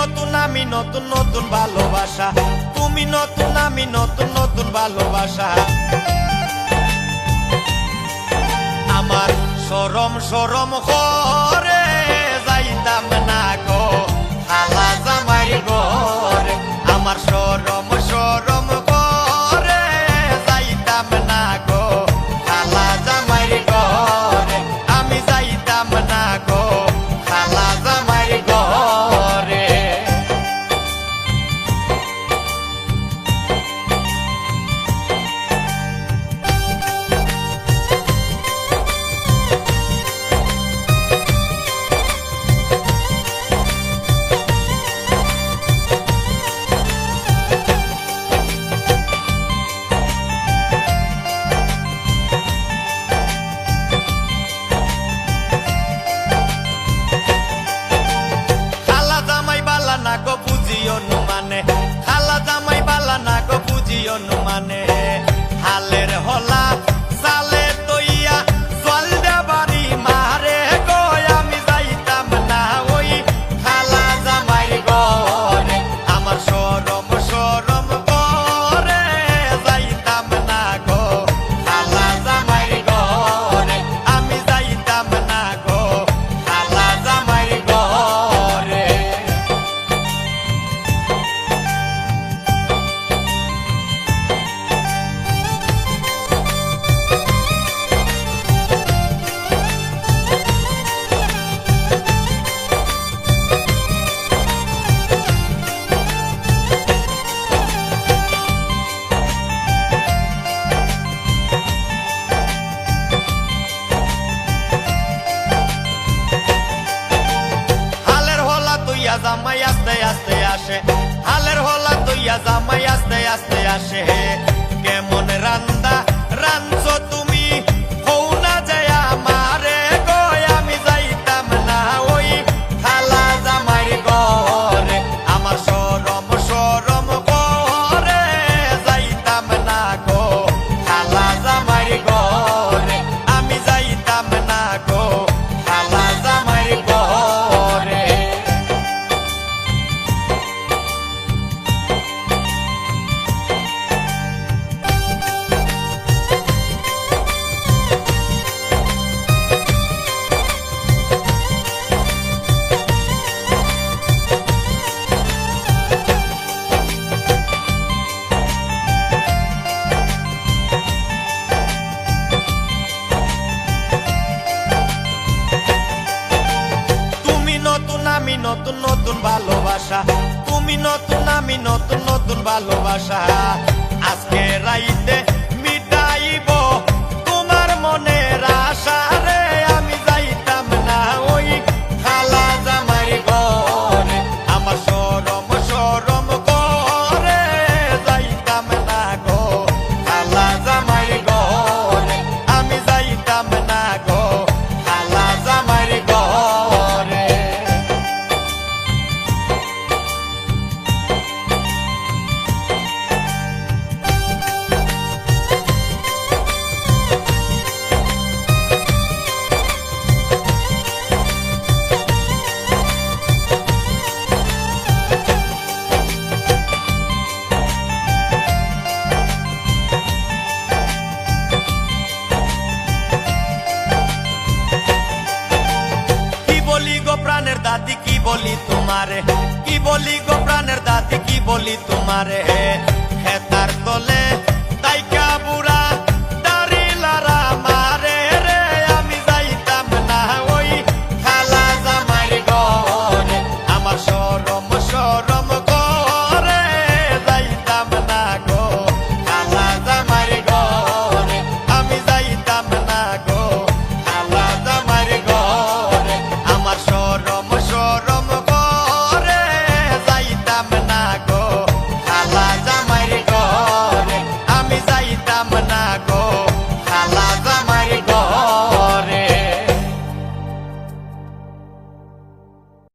নতুন আমি নতুন নতুন ভালোবাসা, তুমি নতুন আমি নতুন নতুন ভালোবাসা। আমার শরম শরম করে যাইতাম না গো খালা জামাই ঘরে, আমার শরম শরম করে যাইতাম না গো খালা জামাই ঘরে, আমি যাইতাম না গো খালা জামাই ঘরে। খালা জামাই বালা না গো বুঝিও মানে, হালের হলা সালে তৈয়া জল দেবারি মারে গো, আমি যাইতাম না ওই খালা জামাই ঘরে, আমার শরম শরম করে যাইতাম না গো খালা জামাই ঘরে, আমি যাইতাম না গো খালা জামাই ঘরে। জামাই আস্তে আস্তে আসে, হালের হলা তৈয়া জামাই আস্তে আস্তে আসে, কেমন রান্দা রাঞ্চ তুমি হৌ না যায় আমারে গো, আমি যাইতাম না ওই খালা জামাই ঘরে, আমার শরম শরম করে যাইতাম না গো খালা জামাই ঘরে, আমি যাইতাম না গো খালা জামাই ঘরে। আমি নতুন নতুন ভালোবাসা, তুমি নতুন আমি নতুন নতুন ভালোবাসা, আজকে রাইতে মিটাইব তোমার মনের আশা রে, আমি যাইতাম না ওই খালা জামাই ঘরে, আমার শরম শরম করে যাইতাম না গো খালা জামাই ঘরে, আমি যাইতাম না গো খালা জামাই ঘরে। প্রাণের দাদি কি বলি তোমারে, কি বলি গো প্রাণের দাদি কি বলি তোমারে,